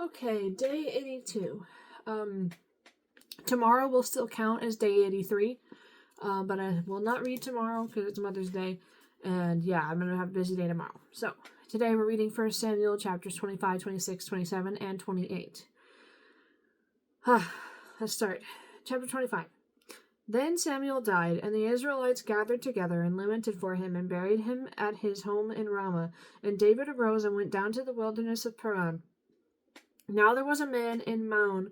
Okay, day 82. Tomorrow will still count as day 83, but I will not read tomorrow because it's Mother's Day, and yeah, I'm going to have a busy day tomorrow. So, today we're reading 1 Samuel chapters 25, 26, 27, and 28. Let's start. Chapter 25. Then Samuel died, and the Israelites gathered together and lamented for him and buried him at his home in Ramah. And David arose and went down to the wilderness of Paran. Now there was a man in Maon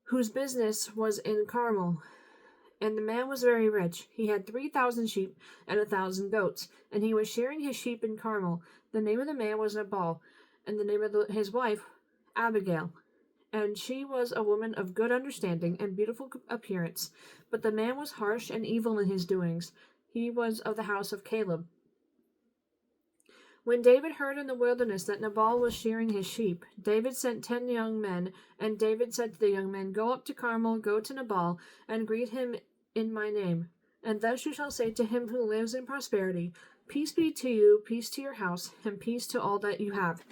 whose business was in Carmel, and the man was very rich. He had 3,000 sheep and 1,000 goats, and he was shearing his sheep in Carmel. The name of the man was Nabal, and the name of his wife Abigail. And she was a woman of good understanding and beautiful appearance. But the man was harsh and evil in his doings. He was of the house of Caleb. When David heard in the wilderness that Nabal was shearing his sheep, David sent 10 young men, and David said to the young men, "Go up to Carmel, go to Nabal, and greet him in my name. And thus you shall say to him who lives in prosperity, Peace be to you, peace to your house, and peace to all that you have.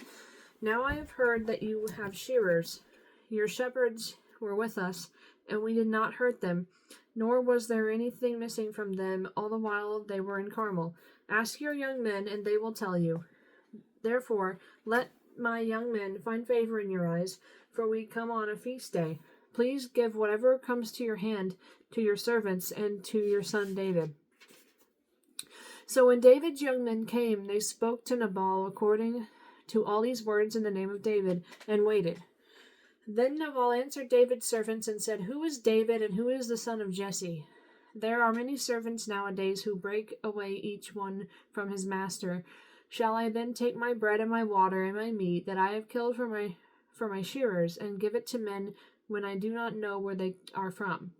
Now I have heard that you have shearers. Your shepherds were with us, and we did not hurt them, nor was there anything missing from them all the while they were in Carmel. Ask your young men, and they will tell you. Therefore, let my young men find favor in your eyes, for we come on a feast day. Please give whatever comes to your hand to your servants and to your son David." So when David's young men came, they spoke to Nabal according to all these words in the name of David, and waited. Then Nabal answered David's servants and said, "Who is David, and who is the son of Jesse? There are many servants nowadays who break away each one from his master. Shall I then take my bread and my water and my meat that I have killed for my shearers, and give it to men when I do not know where they are from?"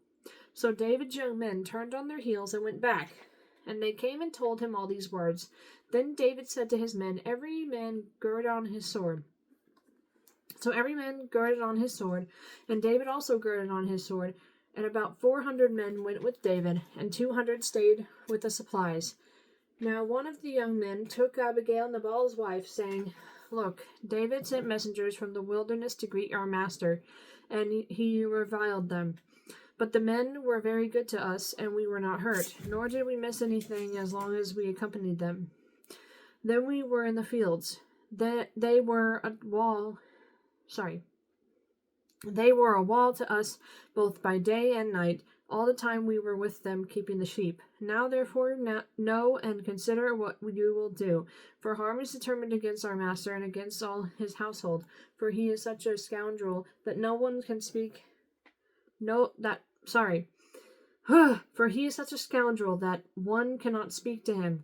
So David's young men turned on their heels and went back, and they came and told him all these words. Then David said to his men, "Every man gird on his sword." So every man girded on his sword, and David also girded on his sword. And about 400 men went with David, and 200 stayed with the supplies. Now one of the young men took Abigail, Nabal's wife, saying, "Look, David sent messengers from the wilderness to greet our master, and he reviled them. But the men were very good to us, and we were not hurt, nor did we miss anything as long as we accompanied them. Then we were in the fields. They were a wall to us both by day and night, all the time we were with them keeping the sheep. Now therefore know and consider what you will do, for harm is determined against our master and against all his household, for he is such a scoundrel that no one can speak. For he is such a scoundrel that one cannot speak to him."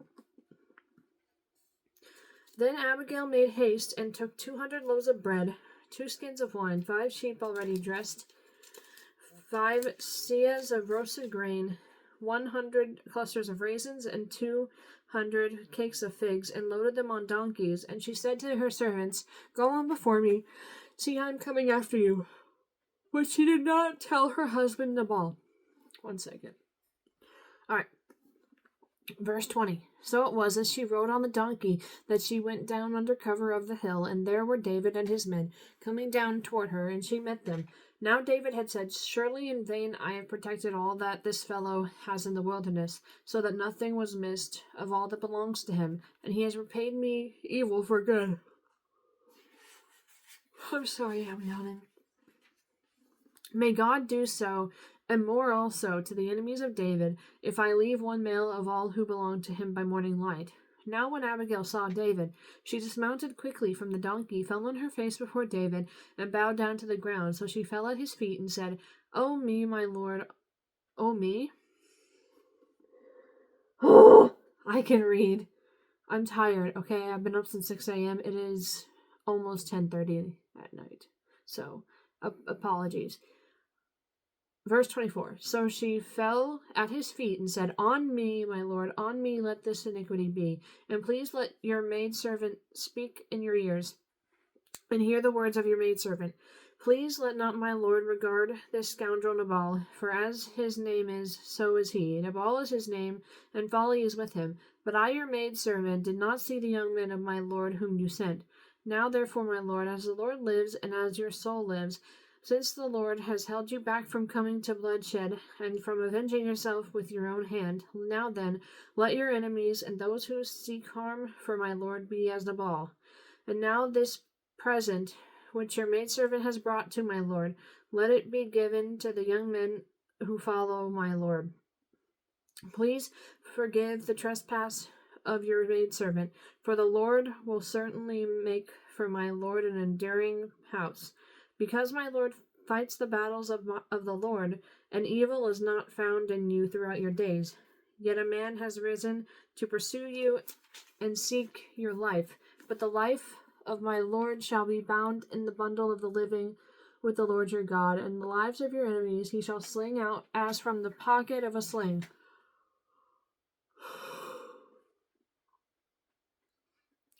Then Abigail made haste and took 200 loaves of bread, 2 skins of wine, 5 sheep already dressed, 5 seahs of roasted grain, 100 clusters of raisins, and 200 cakes of figs, and loaded them on donkeys. And she said to her servants, "Go on before me. See, I am coming after you." But she did not tell her husband Nabal. 1 second. All right. Verse 20. So it was as she rode on the donkey that she went down under cover of the hill, and there were David and his men coming down toward her, and she met them. Now David had said, "Surely in vain I have protected all that this fellow has in the wilderness, so that nothing was missed of all that belongs to him, and he has repaid me evil for good." I'm sorry, I'm yawning. "May God do so, and more also, to the enemies of David, if I leave one male of all who belong to him by morning light." Now when Abigail saw David, she dismounted quickly from the donkey, fell on her face before David, and bowed down to the ground. So she fell at his feet and said, "O me, my lord, O me." I can read. I'm tired, okay? I've been up since 6 a.m. It is almost 10:30 at night. So, apologies. Verse 24. So she fell at his feet and said, "On me, my lord, on me let this iniquity be. And please let your maidservant speak in your ears, and hear the words of your maidservant. Please let not my lord regard this scoundrel Nabal, for as his name is, so is he. Nabal is his name, and folly is with him. But I, your maidservant, did not see the young men of my lord whom you sent. Now therefore, my lord, as the Lord lives and as your soul lives, since the Lord has held you back from coming to bloodshed and from avenging yourself with your own hand, now then, let your enemies and those who seek harm for my lord be as Nabal. And now this present which your maidservant has brought to my lord, let it be given to the young men who follow my lord. Please forgive the trespass of your maidservant, for the Lord will certainly make for my lord an enduring house. Because my lord fights the battles of the Lord, and evil is not found in you throughout your days. Yet a man has risen to pursue you and seek your life, but the life of my lord shall be bound in the bundle of the living with the Lord your God, and the lives of your enemies he shall sling out as from the pocket of a sling.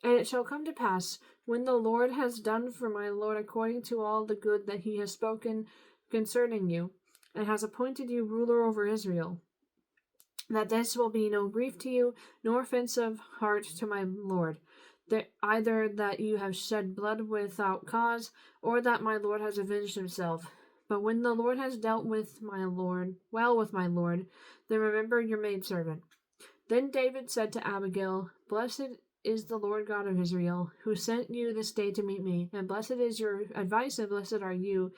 And it shall come to pass, when the Lord has done for my lord according to all the good that he has spoken concerning you, and has appointed you ruler over Israel, that this will be no grief to you, nor offensive heart to my lord, that either that you have shed blood without cause, or that my lord has avenged himself. But when the Lord has dealt with my lord, then remember your maidservant. Then David said to Abigail, Blessed is the Lord God of Israel, who sent you this day to meet me, and blessed is your advice, and blessed are you,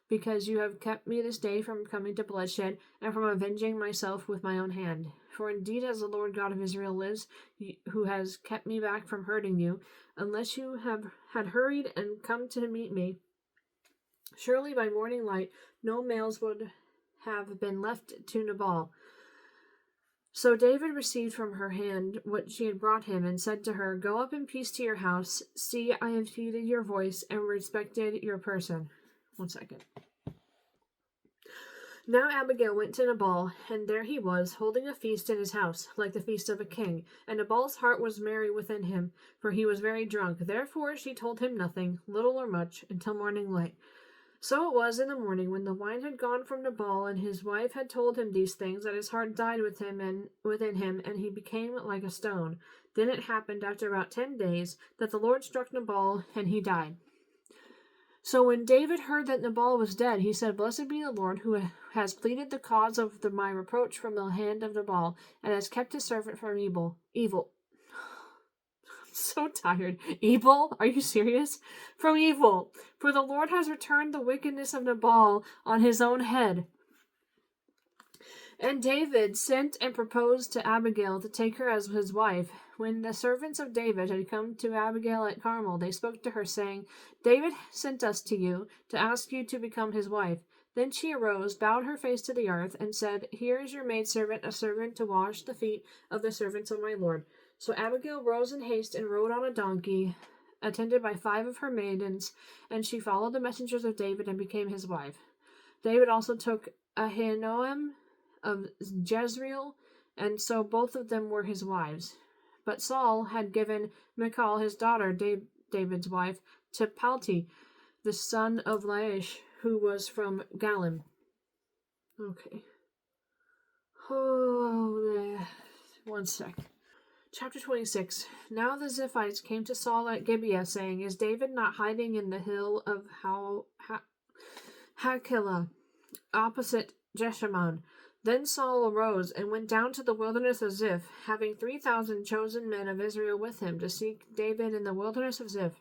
because you have kept me this day from coming to bloodshed, and from avenging myself with my own hand. For indeed, as the Lord God of Israel lives, who has kept me back from hurting you, unless you had hurried and come to meet me, surely by morning light no males would have been left to Nabal. So David received from her hand what she had brought him, and said to her, Go up in peace to your house. See, I have heeded your voice and respected your person. 1 second. Now Abigail went to Nabal, and there he was, holding a feast in his house, like the feast of a king. And Nabal's heart was merry within him, for he was very drunk. Therefore she told him nothing, little or much, until morning light. So it was in the morning, when the wine had gone from Nabal, and his wife had told him these things, that his heart died within him, and he became like a stone. Then it happened, after about 10 days, that the Lord struck Nabal, and he died. So when David heard that Nabal was dead, he said, Blessed be the Lord, who has pleaded the cause of my reproach from the hand of Nabal, and has kept his servant from evil. So tired. Evil? Are you serious? From evil. For the Lord has returned the wickedness of Nabal on his own head. And David sent and proposed to Abigail to take her as his wife. When the servants of David had come to Abigail at Carmel, they spoke to her, saying, David sent us to you to ask you to become his wife. Then she arose, bowed her face to the earth, and said, Here is your maidservant, a servant to wash the feet of the servants of my lord. So Abigail rose in haste and rode on a donkey, attended by 5 of her maidens, and she followed the messengers of David and became his wife. David also took Ahinoam of Jezreel, and so both of them were his wives. But Saul had given Michal, his daughter, David's wife, to Palti, the son of Laish, who was from Galim. Okay. Oh, 1 sec. Chapter 26. Now the Ziphites came to Saul at Gibeah, saying, Is David not hiding in the hill of Hakilah, opposite Jeshimon? Then Saul arose and went down to the wilderness of Ziph, having 3,000 chosen men of Israel with him, to seek David in the wilderness of Ziph.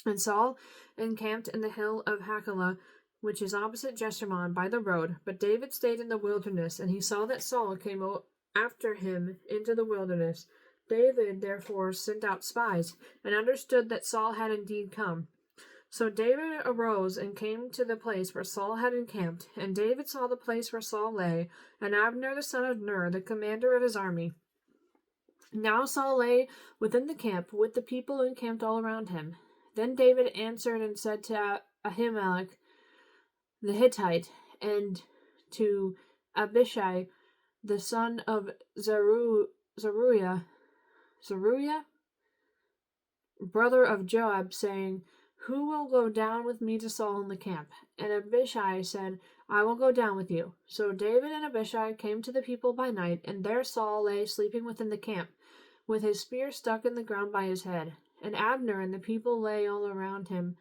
And Saul encamped in the hill of Hakilah, which is opposite Jeshimon, by the road. But David stayed in the wilderness, and he saw that Saul came after him into the wilderness. David therefore sent out spies, and understood that Saul had indeed come. So David arose and came to the place where Saul had encamped, and David saw the place where Saul lay, and Abner the son of Ner, the commander of his army. Now Saul lay within the camp, with the people encamped all around him. Then David answered and said to Ahimelech the Hittite, and to Abishai the son of Zeruiah, brother of Joab, saying, Who will go down with me to Saul in the camp? And Abishai said, I will go down with you. So David and Abishai came to the people by night, and there Saul lay sleeping within the camp, with his spear stuck in the ground by his head. and Abner and the people lay all around him.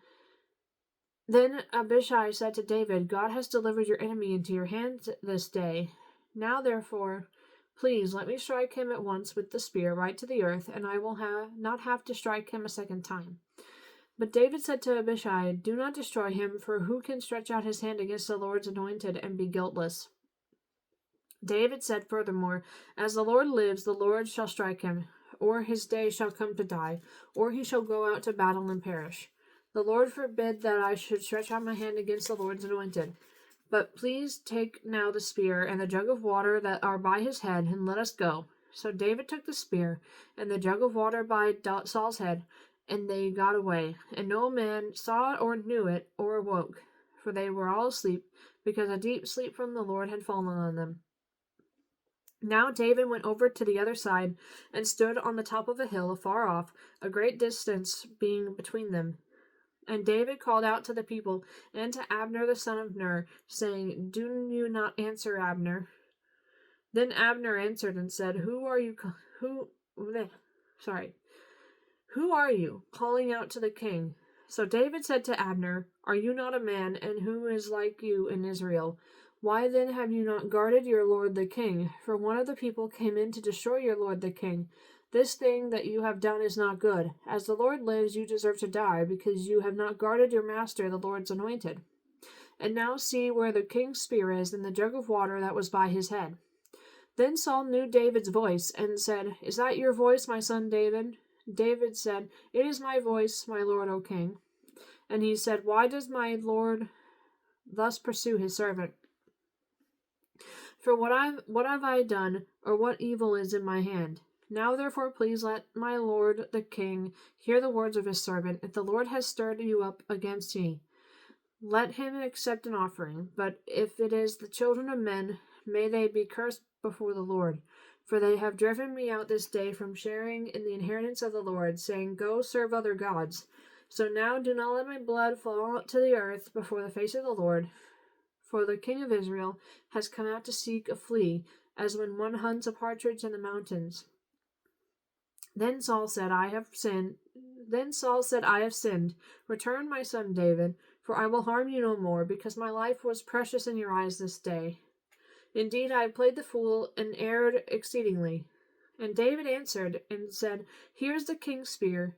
Then Abishai said to David, God has delivered your enemy into your hands this day. Now therefore, please let me strike him at once with the spear right to the earth, and I will not have to strike him a second time. But David said to Abishai, do not destroy him, for who can stretch out his hand against the Lord's anointed and be guiltless? David said furthermore, as the Lord lives, the Lord shall strike him, or his day shall come to die, or he shall go out to battle and perish. The Lord forbid that I should stretch out my hand against the Lord's anointed. But please take now the spear and the jug of water that are by his head, and let us go. So David took the spear and the jug of water by Saul's head, and they got away. And no man saw or knew it or awoke, for they were all asleep, because a deep sleep from the Lord had fallen on them. Now David went over to the other side, and stood on the top of a hill afar off, a great distance being between them. And David called out to the people and to Abner the son of Ner, saying, do you not answer, Abner? Then Abner answered and said, Who are you calling out to the king? So David said to Abner, Are you not a man, and who is like you in Israel? Why then have you not guarded your lord the king? For one of the people came in to destroy your lord the king. This thing that you have done is not good. As the Lord lives, you deserve to die, because you have not guarded your master, the Lord's anointed. And now see where the king's spear is, and the jug of water that was by his head. Then Saul knew David's voice, and said, Is that your voice, my son David? David said, It is my voice, my lord, O king. And he said, Why does my lord thus pursue his servant? For what have I done, or what evil is in my hand? Now therefore please let my lord the king hear the words of his servant. If the Lord has stirred you up against me, let him accept an offering. But if it is the children of men, may they be cursed before the Lord. For they have driven me out this day from sharing in the inheritance of the Lord, saying, Go serve other gods. So now do not let my blood fall to the earth before the face of the Lord. For the king of Israel has come out to seek a flea, as when one hunts a partridge in the mountains. Then Saul said, I have sinned. Return, my son David, for I will harm you no more, because my life was precious in your eyes this day. Indeed, I have played the fool and erred exceedingly. And David answered and said, Here is the king's spear.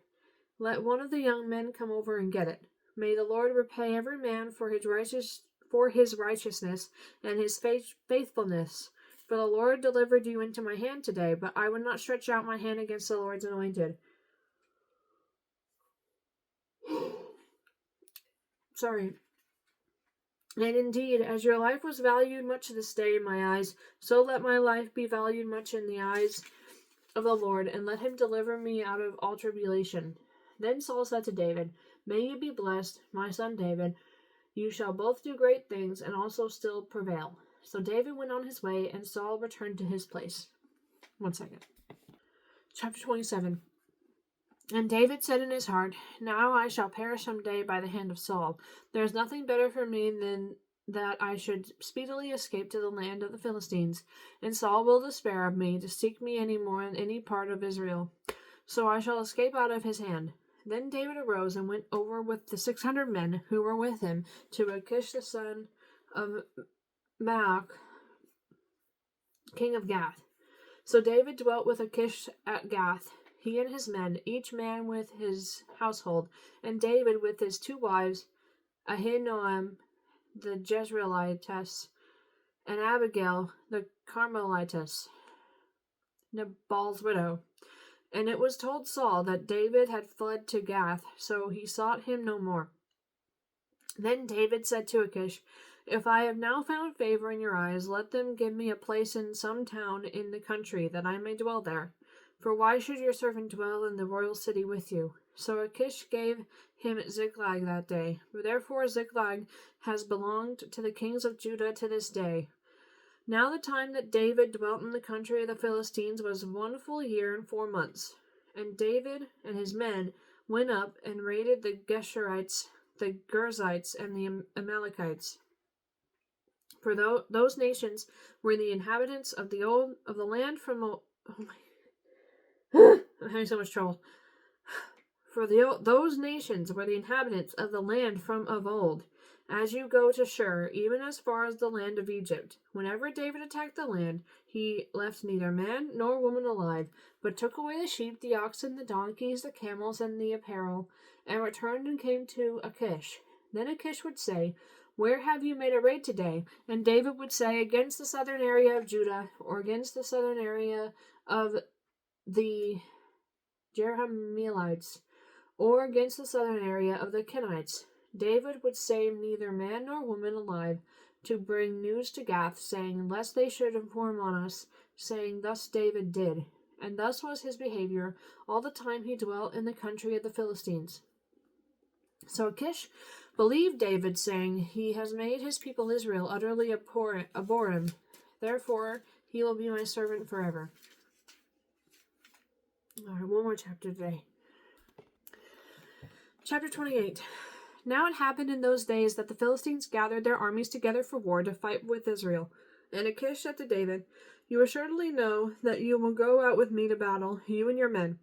Let one of the young men come over and get it. May the Lord repay every man for his righteousness and his faithfulness. For the Lord delivered you into my hand today, but I would not stretch out my hand against the Lord's anointed. Sorry. And indeed, as your life was valued much this day in my eyes, so let my life be valued much in the eyes of the Lord, and let him deliver me out of all tribulation. Then Saul said to David, May you be blessed, my son David. You shall both do great things, and also still prevail. So David went on his way, and Saul returned to his place. 1 second. Chapter 27. And David said in his heart, Now I shall perish some day by the hand of Saul. There is nothing better for me than that I should speedily escape to the land of the Philistines, and Saul will despair of me to seek me any more in any part of Israel. So I shall escape out of his hand. Then David arose and went over with the 600 men who were with him to Achish the son of Maach, king of Gath. So David dwelt with Achish at Gath, he and his men, each man with his household, and David with his 2 wives, Ahinoam the Jezreelitess, and Abigail the Carmelitess, Nabal's widow. And it was told Saul that David had fled to Gath, so he sought him no more. Then David said to Achish, If I have now found favor in your eyes, let them give me a place in some town in the country, that I may dwell there. For why should your servant dwell in the royal city with you? So Achish gave him Ziklag that day. Therefore Ziklag has belonged to the kings of Judah to this day. Now the time that David dwelt in the country of the Philistines was 1 full year and 4 months. And David and his men went up and raided the Geshurites, the Girzites, and the Amalekites. For those nations were the inhabitants of the land from I'm having so much trouble. For those nations were the inhabitants of the land from of old, as you go to Shur, even as far as the land of Egypt. Whenever David attacked the land, he left neither man nor woman alive, but took away the sheep, the oxen, the donkeys, the camels, and the apparel, and returned and came to Achish. Then Achish would say, Where have you made a raid today? And David would say, Against the southern area of Judah, or against the southern area of the Jerahmeelites, or against the southern area of the Kenites. David would save neither man nor woman alive to bring news to Gath, saying, Lest they should inform on us, saying, Thus David did. And thus was his behavior all the time he dwelt in the country of the Philistines. So Achish believed David, saying, He has made his people Israel utterly abhor him. Therefore he will be my servant forever. All right, one more chapter today. Chapter 28. Now it happened in those days that the Philistines gathered their armies together for war to fight with Israel. And Achish said to David, You assuredly know that you will go out with me to battle, you and your men.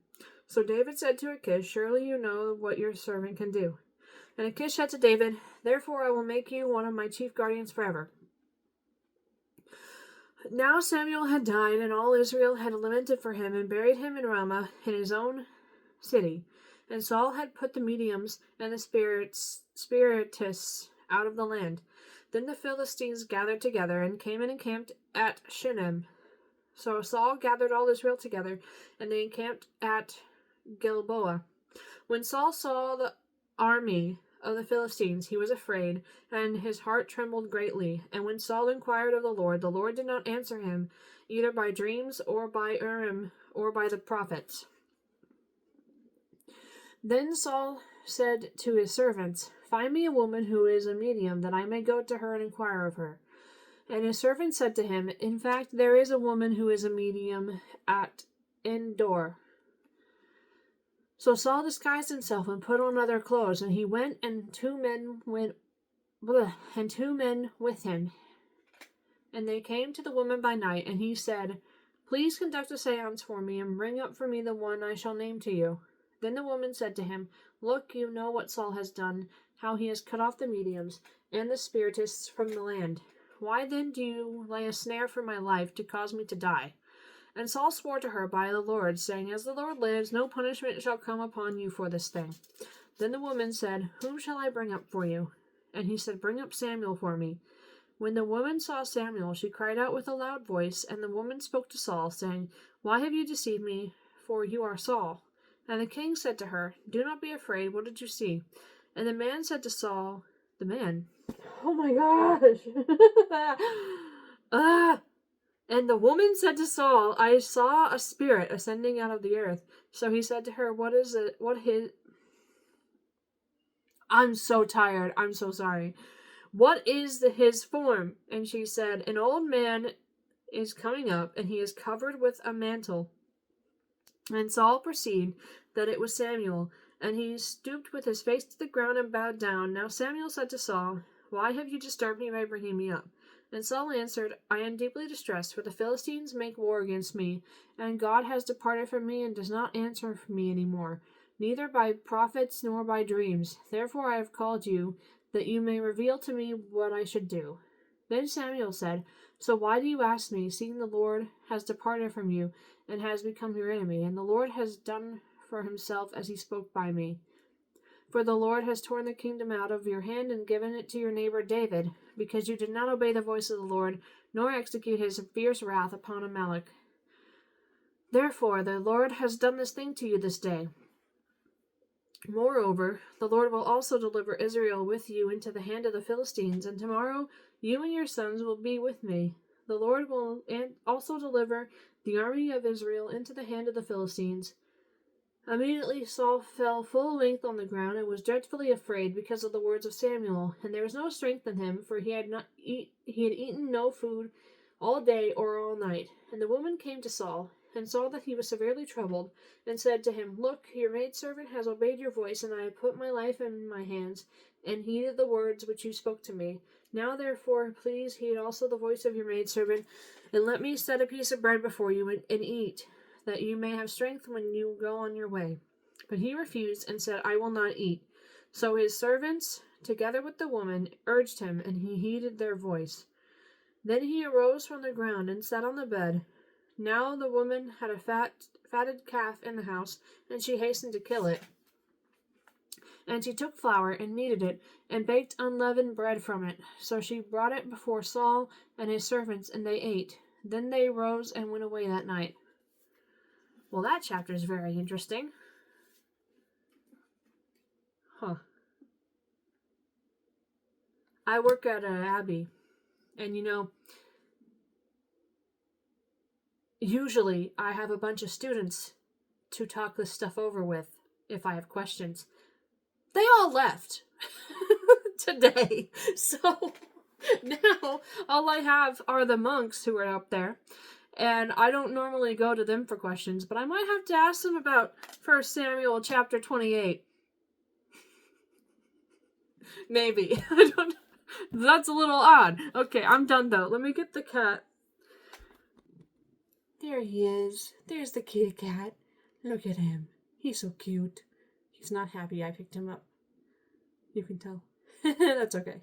So David said to Achish, Surely you know what your servant can do. And Achish said to David, Therefore I will make you one of my chief guardians forever. Now Samuel had died, and all Israel had lamented for him, and buried him in Ramah, in his own city. And Saul had put the mediums and the spiritists out of the land. Then the Philistines gathered together, and came and encamped at Shunem. So Saul gathered all Israel together, and they encamped at Gilboa. When Saul saw the army of the Philistines, he was afraid, and his heart trembled greatly. And when Saul inquired of the Lord did not answer him, either by dreams, or by Urim, or by the prophets. Then Saul said to his servants, Find me a woman who is a medium, that I may go to her and inquire of her. And his servant said to him, In fact, there is a woman who is a medium at Endor. So Saul disguised himself and put on other clothes, and he went, and two men with him. And they came to the woman by night, and he said, Please conduct a seance for me, and bring up for me the one I shall name to you. Then the woman said to him, Look, you know what Saul has done, how he has cut off the mediums and the spiritists from the land. Why then do you lay a snare for my life to cause me to die? And Saul swore to her by the Lord, saying, As the Lord lives, no punishment shall come upon you for this thing. Then the woman said, Whom shall I bring up for you? And he said, Bring up Samuel for me. When the woman saw Samuel, she cried out with a loud voice, and the woman spoke to Saul, saying, Why have you deceived me? For you are Saul. And the king said to her, Do not be afraid, what did you see? And the man said to Saul, Oh my gosh! And the woman said to Saul, I saw a spirit ascending out of the earth. So he said to her, What is it? I'm so tired, I'm so sorry. What is his form? And she said, An old man is coming up, and he is covered with a mantle. And Saul perceived that it was Samuel, and he stooped with his face to the ground and bowed down. Now Samuel said to Saul, Why have you disturbed me by bringing me up? And Saul answered, I am deeply distressed, for the Philistines make war against me, and God has departed from me and does not answer for me any more, neither by prophets nor by dreams. Therefore I have called you, that you may reveal to me what I should do. Then Samuel said, So why do you ask me, seeing the Lord has departed from you, and has become your enemy, and the Lord has done for himself as he spoke by me? For the Lord has torn the kingdom out of your hand and given it to your neighbor David, because you did not obey the voice of the Lord, nor execute his fierce wrath upon Amalek. Therefore the Lord has done this thing to you this day. Moreover, the Lord will also deliver Israel with you into the hand of the Philistines, and tomorrow you and your sons will be with me. The Lord will also deliver the army of Israel into the hand of the Philistines. Immediately Saul fell full length on the ground and was dreadfully afraid because of the words of Samuel, and there was no strength in him, for he had eaten no food all day or all night. And the woman came to Saul, and saw that he was severely troubled, and said to him, Look, your maidservant has obeyed your voice, and I have put my life in my hands, and heeded the words which you spoke to me. Now therefore please heed also the voice of your maidservant, and let me set a piece of bread before you, and eat, that you may have strength when you go on your way. But he refused and said, I will not eat. So his servants, together with the woman, urged him, and he heeded their voice. Then he arose from the ground and sat on the bed. Now the woman had a fatted calf in the house, and she hastened to kill it. And she took flour and kneaded it, and baked unleavened bread from it. So she brought it before Saul and his servants, and they ate. Then they rose and went away that night. Well, that chapter is very interesting. Huh. I work at an abbey, and usually I have a bunch of students to talk this stuff over with if I have questions. They all left today, so now all I have are the monks who are up there, and I don't normally go to them for questions, but I might have to ask them about 1 Samuel chapter 28. Maybe. I don't. That's a little odd. Okay, I'm done though. Let me get the cat. There he is. There's the kitty cat. Look at him. He's so cute. He's not happy I picked him up. You can tell. That's okay.